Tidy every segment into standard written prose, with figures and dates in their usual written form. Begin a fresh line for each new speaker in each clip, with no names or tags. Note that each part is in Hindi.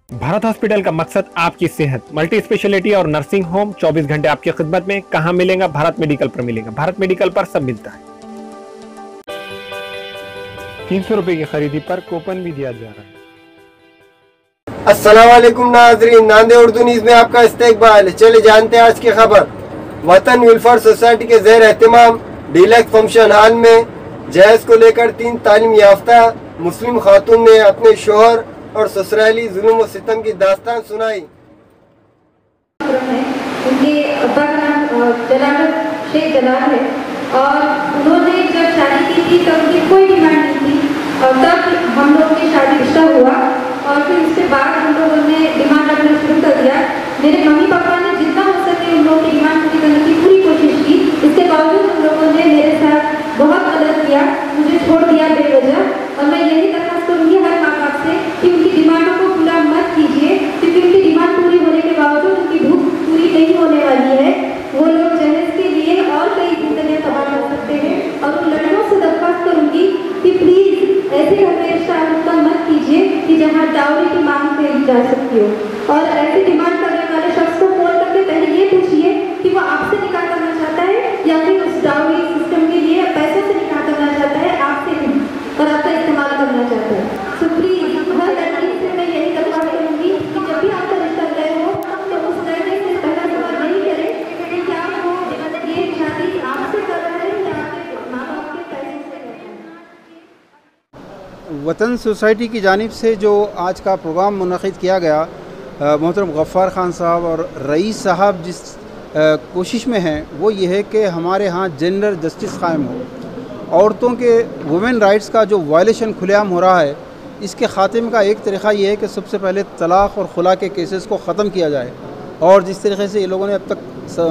भारत हॉस्पिटल का मकसद आपकी सेहत, मल्टी स्पेशलिटी और नर्सिंग होम 24 घंटे आपकी खिदमत में। कहां मिलेगा? भारत मेडिकल पर मिलेगा। भारत मेडिकल पर सब मिलता है। 300 रुपए की खरीदी पर कूपन भी दिया जा रहा है।
अस्सलाम वालेकुम नाज़रीन, नांदे उर्दू न्यूज़ में आपका इस्तकबाल। चले जानते हैं आज की खबर। वतन वेलफेयर सोसाइटी के ज़ेर एहतमाम डीलक्स फंक्शन हॉल में जहेज को लेकर 3 तालीम याफ्ता मुस्लिम खातून ने अपने शोहर और ससुराली जुल्म व सितम की दास्तान सुनाई।
उनके अब्बा का नाम शेख जलाल है और उन्होंने जब शादी की थी तब उनकी कोई डिमांड नहीं थी और तब हम लोग की शादी रिश्ता हुआ और फिर उसके बाद हम लोगों ने डिमांड रखना शुरू कर दिया। मेरे मम्मी पापा ने जितना हो सके उन लोगों की डिमांड पूरी करने की पूरी कोशिश की। इसके बावजूद उन लोगों ने मेरे साथ बहुत गलत किया, मुझे छोड़ दिया बेवजह। और मैं यही दरख्वास्त करूँगी हर माँ बाप से कि उनकी डिमांडों को पूरा मत कीजिए, क्योंकि उनकी डिमांड पूरी होने के बावजूद उनकी भूख पूरी नहीं होने वाली है। वो लोग जहेज के लिए और कई जिंदगियाँ तबाह कर सकते हैं। और उन लड़कियों से दरख्वास्त करूँगी कि प्लीज़ ऐसे घर में रिश्ता मत कीजिए कि जहाँ डाउरी की मांग करी जा सकती हो। और ऐसी डिमांड करने वाले शख्स को फोन करके पहले ये पूछिए कि वो आपसे निकाह करना चाहता है या फिर उस डाउरी सिस्टम के लिए पैसों से निकाह करना चाहता है, आपसे नहीं, और आपका इस्तेमाल करना चाहता है। सो प्लीज़ हर लड़की से मैं यही दरख्वास्त करूँगी कि जब भी आपका रिश्ता तय हो तो उस लड़के से पहला सवाल नहीं करें कि क्या वो ये शादी आपसे कर रहा है या आपके माँ बाप के पैसे से कर रहा है।
वतन सोसाइटी की जानिब से जो आज का प्रोग्राम मुनक़िद किया गया, मोहतरम गफ़्फ़ार ख़ान साहब और रईस साहब जिस कोशिश में हैं वो ये है कि हमारे यहाँ जेंडर जस्टिस कायम हो। औरतों के वुमेन राइट्स का जो वायलेशन खुलेआम हो रहा है, इसके ख़ात्मे का एक तरीक़ा ये है कि सबसे पहले तलाक़ और खुला के केसेस को ख़त्म किया जाए। और जिस तरीके से ये लोगों ने अब तक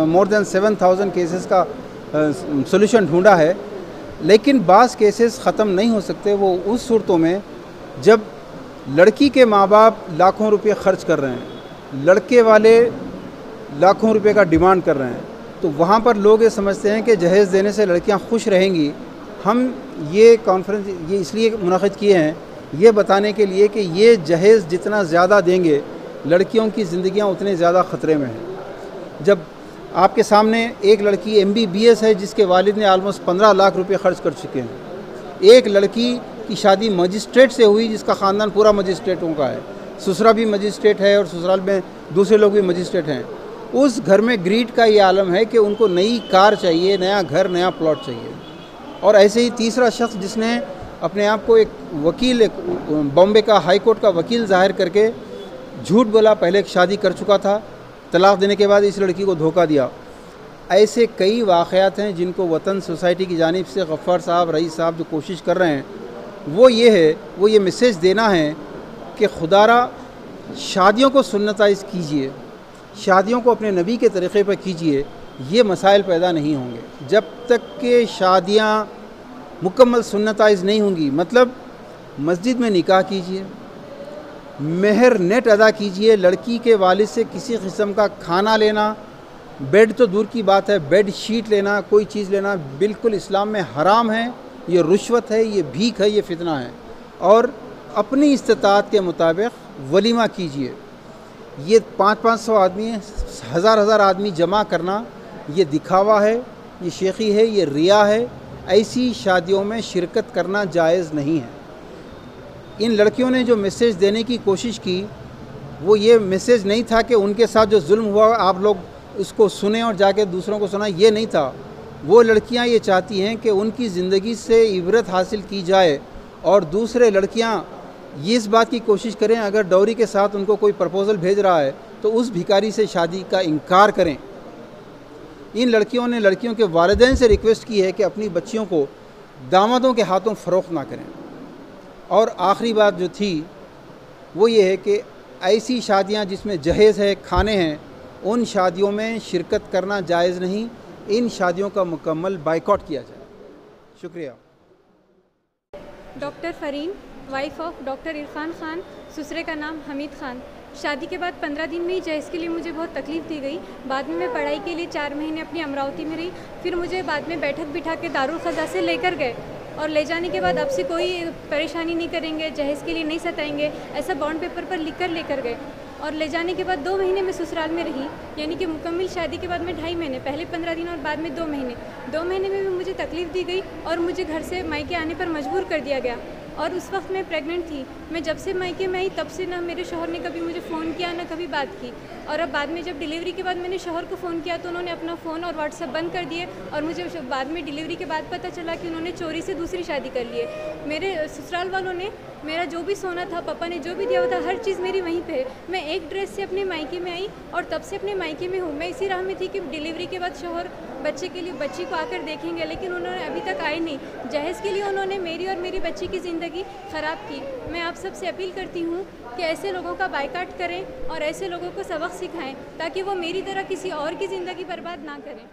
मोर दैन 7000 केसेस का सोल्यूशन ढूंढा है, लेकिन बाज़ केसेस ख़त्म नहीं हो सकते वो उस सूरतों में जब लड़की के माँ बाप लाखों रुपये ख़र्च कर रहे हैं, लड़के वाले लाखों रुपए का डिमांड कर रहे हैं, तो वहाँ पर लोग ये समझते हैं कि जहेज़ देने से लड़कियाँ खुश रहेंगी। हम ये कॉन्फ्रेंस ये इसलिए मुनक़िद किए हैं, ये बताने के लिए कि ये जहेज़ जितना ज़्यादा देंगे लड़कियों की ज़िंदगियाँ उतने ज़्यादा ख़तरे में हैं। जब आपके सामने एक लड़की MBBS है जिसके वालिद ने आलमोस्ट 15 लाख रुपए ख़र्च कर चुके हैं, एक लड़की की शादी मजिस्ट्रेट से हुई जिसका ख़ानदान पूरा मजिस्ट्रेटों का है, ससुरा भी मजिस्ट्रेट है और ससुराल में दूसरे लोग भी मजिस्ट्रेट हैं, उस घर में ग्रीड का ये आलम है कि उनको नई कार चाहिए, नया घर, नया प्लॉट चाहिए। और ऐसे ही तीसरा शख्स जिसने अपने आप को एक वकील, एक बॉम्बे का हाई कोर्ट का वकील ज़ाहिर करके झूठ बोला, पहले एक शादी कर चुका था, तलाक़ देने के बाद इस लड़की को धोखा दिया। ऐसे कई वाक़यात हैं जिनको वतन सोसाइटी की जानिब से गफ़्फ़ार साहब, रईस साहब जो कोशिश कर रहे हैं वो ये मैसेज देना है कि खुदारा शादियों को सुन्नताइज़ कीजिए, शादियों को अपने नबी के तरीक़े पर कीजिए, ये मसाइल पैदा नहीं होंगे। जब तक कि शादियाँ मुकम्मल सुन्नताइज़ नहीं होंगी, मतलब मस्जिद में निकाह कीजिए, मेहर नेट अदा कीजिए, लड़की के वालिद से किसी किस्म का खाना लेना, बेड तो दूर की बात है, बेड शीट लेना, कोई चीज़ लेना बिल्कुल इस्लाम में हराम है। ये रुश्वत है, ये भीख है, ये फितना है। और अपनी इस्तिताअत के मुताबिक वलीमा कीजिए। ये 500-500 आदमी, 1000-1000 आदमी जमा करना ये दिखावा है, ये शेखी है, ये रिया है। ऐसी शादियों में शिरकत करना जायज़ नहीं है। इन लड़कियों ने जो मैसेज देने की कोशिश की वो ये मैसेज नहीं था कि उनके साथ जो जुल्म हुआ आप लोग उसको सुने और जाके दूसरों को सुना, ये नहीं था। वो लड़कियां ये चाहती हैं कि उनकी ज़िंदगी से इबरत हासिल की जाए और दूसरे लड़कियां ये इस बात की कोशिश करें, अगर डॉरी के साथ उनको कोई प्रपोज़ल भेज रहा है तो उस भिखारी से शादी का इनकार करें। इन लड़कियों ने लड़कियों के वालिदैन से रिक्वेस्ट की है कि अपनी बच्चियों को दामादों के हाथों फ़रोख्त ना करें। और आखिरी बात जो थी वो ये है कि ऐसी शादियां जिसमें जहेज़ है, खाने हैं, उन शादियों में शिरकत करना जायज़ नहीं। इन शादियों का मुकम्मल बाइकआउट किया जाए। शुक्रिया।
Doctor Fareen, wife of doctor Irfan Khan, ससुरे का नाम हमीद ख़ान। शादी के बाद 15 दिन में ही जहेज़ के लिए मुझे बहुत तकलीफ़ दी गई। बाद में मैं पढ़ाई के लिए 4 महीने अपनी अमरावती में रही। फिर मुझे बाद में बैठक बिठा के दारुल ख़ज़ा से लेकर गए और ले जाने के बाद आपसे कोई परेशानी नहीं करेंगे, जहेज़ के लिए नहीं सताएंगे, ऐसा बॉन्ड पेपर पर लिख कर लेकर गए। और ले जाने के बाद 2 महीने मैं ससुराल में रही, यानी कि मुकम्मल शादी के बाद में 2.5 महीने, पहले 15 दिन और बाद में 2 महीने। 2 महीने में भी मुझे तकलीफ़ दी गई और मुझे घर से मायके आने पर मजबूर कर दिया गया। और उस वक्त मैं प्रेग्नेंट थी। मैं जब से मायके में आई तब से ना मेरे शौहर ने कभी मुझे फ़ोन किया ना कभी बात की। और अब बाद में जब डिलीवरी के बाद मैंने शौहर को फ़ोन किया तो उन्होंने अपना फ़ोन और व्हाट्सएप बंद कर दिए। और मुझे बाद में डिलीवरी के बाद पता चला कि उन्होंने चोरी से दूसरी शादी कर ली है। मेरे ससुराल वालों ने मेरा जो भी सोना था, पापा ने जो भी दिया हुआ था, हर चीज़ मेरी वहीं पे है। मैं एक ड्रेस से अपने मायके में आई और तब से अपने मायके में हूँ। मैं इसी राह में थी कि डिलीवरी के बाद शौहर बच्चे के लिए बच्ची को आकर देखेंगे, लेकिन उन्होंने अभी तक आए नहीं। जहेज़ के लिए उन्होंने मेरी और मेरी बच्ची की ज़िंदगी ख़राब की। मैं आप सबसे अपील करती हूँ कि ऐसे लोगों का बायकाट करें और ऐसे लोगों को सबक सिखाएं ताकि वो मेरी तरह किसी और की ज़िंदगी बर्बाद ना करें।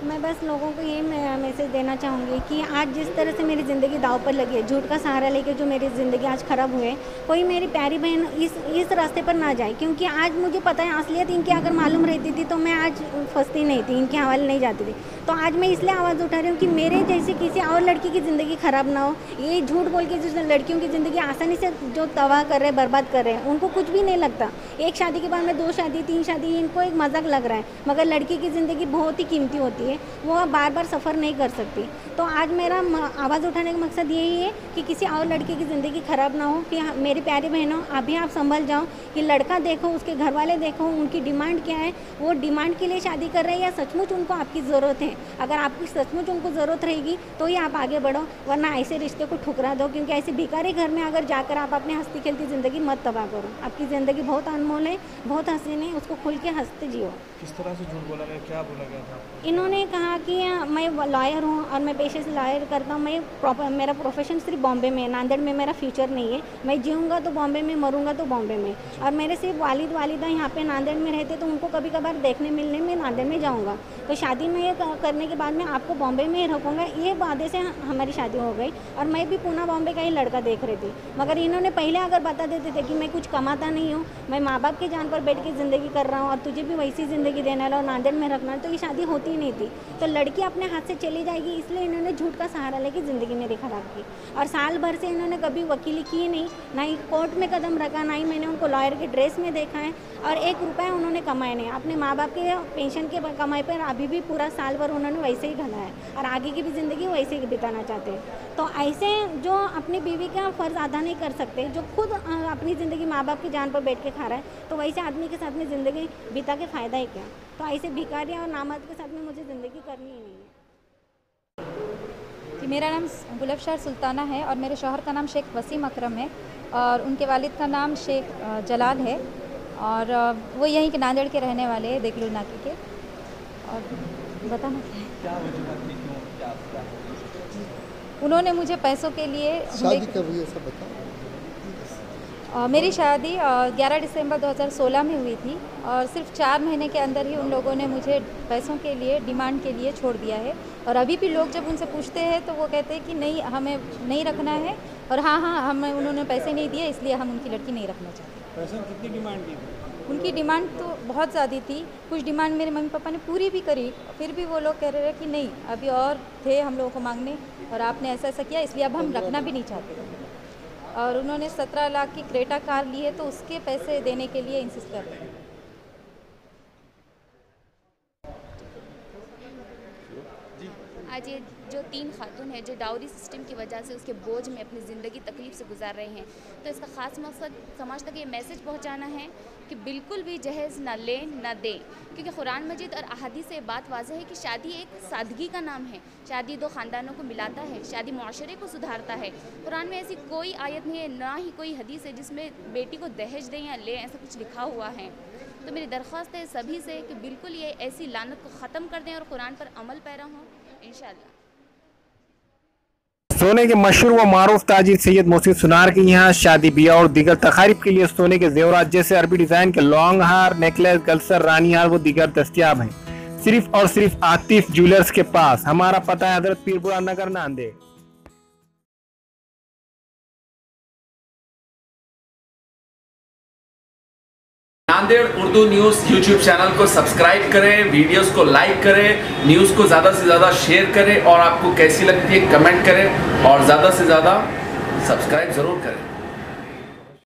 मैं बस लोगों को ये मैसेज देना चाहूँगी कि आज जिस तरह से मेरी ज़िंदगी दाव पर लगी है, झूठ का सहारा लेके जो मेरी ज़िंदगी आज ख़राब हुई है, कोई मेरी प्यारी बहन इस रास्ते पर ना जाए। क्योंकि आज मुझे पता है असलियत इनकी अगर मालूम रहती थी तो मैं आज फंसती नहीं थी, इनके हवाले नहीं जाती थी। तो आज मैं इसलिए आवाज़ उठा रही हूँ कि मेरे जैसे किसी और लड़की की ज़िंदगी ख़राब ना हो। ये झूठ बोल के जिस लड़कियों की ज़िंदगी आसानी से जो तबाह कर रहे हैं, बर्बाद कर रहे हैं, उनको कुछ भी नहीं लगता। एक शादी के बाद में 2 शादी 3 शादी, इनको एक मजाक लग रहा है, मगर लड़की की ज़िंदगी बहुत ही कीमती होती है, वो बार बार सफ़र नहीं कर सकती। तो आज मेरा आवाज़ उठाने का मकसद यही है कि किसी और लड़के की ज़िंदगी ख़राब ना हो। कि मेरी प्यारी बहनों, अभी आप संभल जाओ कि लड़का देखो, उसके घर वाले देखो, उनकी डिमांड क्या है, वो डिमांड के लिए शादी कर रहे हैं या सचमुच उनको आपकी ज़रूरत है। अगर आपकी सचमुच उनको ज़रूरत रहेगी तो ही आप आगे बढ़ो, वरना ऐसे रिश्ते को ठुकरा दो। क्योंकि ऐसे भिखारी घर में अगर जाकर आप अपनी हंसती खेलती ज़िंदगी मत तबाह करो। आपकी ज़िंदगी बहुत अनमोल है, बहुत हसीन है, उसको खुल के हंसते जियो।
किस तरह से झूठ बोला गया, क्या बोला गया था?
इन्होंने कहा कि मैं लॉयर हूँ और मैं पेशे से लॉयर करता हूँ। मेरा प्रोफेशन सिर्फ बॉम्बे में है, नांदेड़ में मेरा फ्यूचर नहीं है। मैं जीऊँगा तो बॉम्बे में, मरूँगा तो बॉम्बे में। और मेरे सिर्फ वालिद वालिदा यहाँ पे नांदेड़ में रहते, तो उनको कभी कभार देखने मिलने में नांदेड़ में जाऊँगा। तो शादी में करने के बाद में आपको बॉम्बे में ही रखूँगा, ये वादे से हमारी शादी हो गई। और मैं भी पूना बॉम्बे का ही लड़का देख रही थी। मगर इन्होंने पहले अगर बता देते थे कि मैं कुछ कमाता नहीं हूँ, मैं माँ बाप की जान पर बैठ के ज़िंदगी कर रहा हूँ और तुझे भी वैसी ज़िंदगी देने वाला और नांदेड़ में रखना, तो ये शादी होती ही नहीं थी। तो लड़की अपने हाथ से चली जाएगी, इसलिए इन्होंने झूठ का सहारा लेके ज़िंदगी मेरी ख़राब की। और साल भर से इन्होंने कभी वकीली की नहीं, ना ही कोर्ट में कदम रखा, ना ही मैंने उनको लॉयर के ड्रेस में देखा है। और 1 रुपया उन्होंने कमाए नहीं। अपने माँ बाप के पेंशन के कमाई पर अभी भी पूरा साल भर उन्होंने वैसे ही घना है और आगे की भी ज़िंदगी वैसे ही बिताना चाहते हैं। तो ऐसे जो अपनी बीवी का फ़र्ज़ अदा नहीं कर सकते, जो खुद अपनी ज़िंदगी माँ बाप की जान पर बैठ के खा रहा है, तो वैसे आदमी के साथ में ज़िंदगी बिता के फ़ायदा ही क्या। तो ऐसे भिखारी और नामर्द के साथ में मुझे ज़िंदगी करनी ही नहीं है।
कि मेरा नाम गुलबशार सुल्ताना है और मेरे शौहर का नाम शेख वसीम अकरम है और उनके वालिद का नाम शेख जलाल है और वो यहीं के नांदेड़ के रहने वाले हैं, देगलूर नाके के। और बताना क्या है, उन्होंने मुझे पैसों के लिए
शादी कब हुई है सब बताओ।
मेरी शादी 11 दिसंबर 2016 में हुई थी और सिर्फ 4 महीने के अंदर ही उन लोगों ने मुझे पैसों के लिए, डिमांड के लिए छोड़ दिया है। और अभी भी लोग जब उनसे पूछते हैं तो वो कहते हैं कि नहीं, हमें नहीं रखना है और हाँ हमें उन्होंने पैसे नहीं दिए, इसलिए हम उनकी लड़की नहीं रखना चाहते।
पैसे कितनी डिमांड की थी?
उनकी डिमांड तो बहुत ज़्यादा थी। कुछ डिमांड मेरे मम्मी पापा ने पूरी भी करी, फिर भी वो लोग कह रहे हैं कि नहीं, अभी और थे हम लोगों को मांगने और आपने ऐसा ऐसा किया, इसलिए अब हम रखना भी नहीं चाहते। और उन्होंने 17 लाख की क्रेटा कार ली है तो उसके पैसे देने के लिए इंसिस्ट कर रहे हैं।
आज ये जो 3 खातून हैं जो डाउरी सिस्टम की वजह से उसके बोझ में अपनी ज़िंदगी तकलीफ से गुजार रहे हैं, तो इसका ख़ास मकसद समाज तक ये मैसेज पहुंचाना है कि बिल्कुल भी जहेज़ ना लें ना दें। क्योंकि कुरान मजीद और अहादीस से बात वाज़ह है कि शादी एक सादगी का नाम है। शादी 2 ख़ानदानों को मिलाता है, शादी मुआशरे को सुधारता है। कुरान में ऐसी कोई आयत नहीं है, ना ही कोई हदीस है जिसमें बेटी को दहेज दें या लें, ऐसा कुछ लिखा हुआ है। तो मेरी दरख्वास्त है सभी से कि बिल्कुल ये ऐसी लानत को ख़त्म कर दें और कुरान पर अमल पैरा हों इंशाअल्लाह।
सोने के मशहूर व मारूफ ताजिर सैयद मोहसिन सुनार के यहाँ शादी ब्याह और दीगर तकारीब के लिए सोने के जेवरात जैसे अरबी डिजाइन के लॉन्ग हार, नेकलेस, गलसर, रानी हार व दीगर दस्तियाब हैं सिर्फ और सिर्फ आतिफ ज्वेलर्स के पास। हमारा पता है Hazrat Peerpura Nagar, Nanded.
Nanded Urdu news YouTube channel को सब्सक्राइब करें, वीडियोस को लाइक करें, न्यूज़ को ज़्यादा से ज़्यादा शेयर करें और आपको कैसी लगती है कमेंट करें और ज़्यादा से ज़्यादा सब्सक्राइब ज़रूर करें।